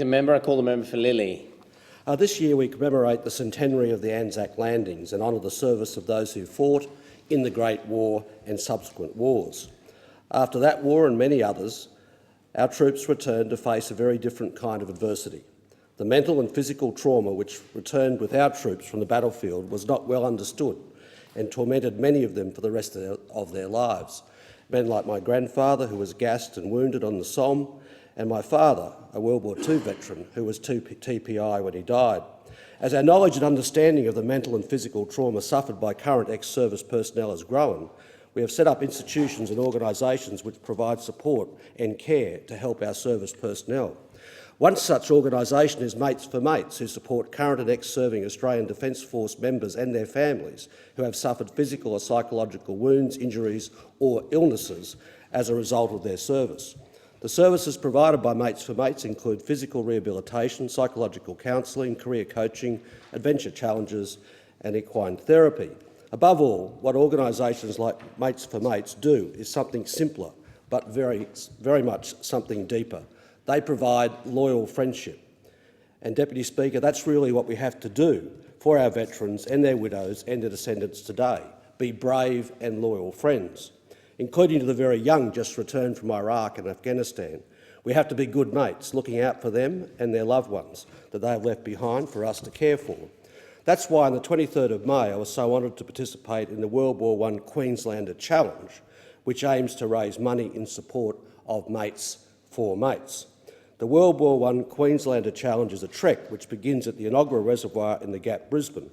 the member. I call the member for Lilly. This year we commemorate the centenary of the Anzac landings and honour the service of those who fought in the Great War and subsequent wars. After that war and many others, our troops returned to face a very different kind of adversity. The mental and physical trauma which returned with our troops from the battlefield was not well understood and tormented many of them for the rest of their lives. Men like my grandfather, who was gassed and wounded on the Somme, and my father, a World War II veteran who was TPI when he died. As our knowledge and understanding of the mental and physical trauma suffered by current ex-service personnel has grown, we have set up institutions and organisations which provide support and care to help our service personnel. One such organisation is Mates4Mates, who support current and ex-serving Australian Defence Force members and their families who have suffered physical or psychological wounds, injuries or illnesses as a result of their service. The services provided by Mates4Mates include physical rehabilitation, psychological counselling, career coaching, adventure challenges and equine therapy. Above all, what organisations like Mates4Mates do is something simpler, but very much something deeper. They provide loyal friendship. And Deputy Speaker, that's really what we have to do for our veterans and their widows and their descendants today. Be brave and loyal friends. Including to the very young just returned from Iraq and Afghanistan. We have to be good mates, looking out for them and their loved ones that they have left behind for us to care for. That's why on the 23rd of May I was so honoured to participate in the World War I Queenslander Challenge, which aims to raise money in support of Mates4Mates. The World War I Queenslander Challenge is a trek which begins at the inaugural reservoir in the Gap, Brisbane.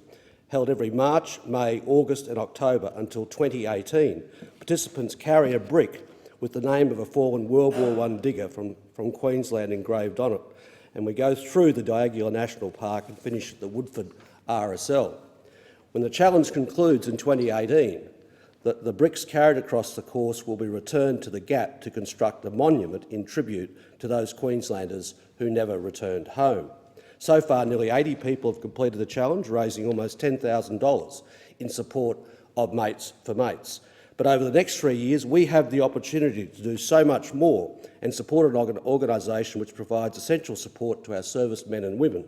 Held every March, May, August and October until 2018, participants carry a brick with the name of a fallen World War I digger from Queensland engraved on it, and we go through the Diagula National Park and finish at the Woodford RSL. When the challenge concludes in 2018, the bricks carried across the course will be returned to the Gap to construct a monument in tribute to those Queenslanders who never returned home. So far, nearly 80 people have completed the challenge, raising almost $10,000 in support of Mates4Mates. But over the next 3 years, we have the opportunity to do so much more and support an organisation which provides essential support to our servicemen and women.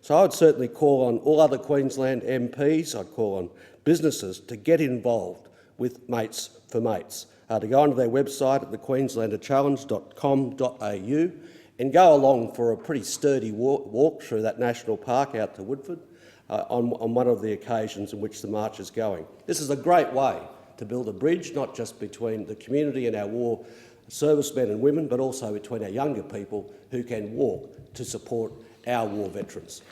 So I would certainly call on all other Queensland MPs, I'd call on businesses to get involved with Mates4Mates, to go onto their website at thequeenslanderchallenge.com.au and go along for a pretty sturdy walk through that national park out to Woodford on one of the occasions in which the march is going. This is a great way to build a bridge, not just between the community and our war servicemen and women, but also between our younger people who can walk to support our war veterans.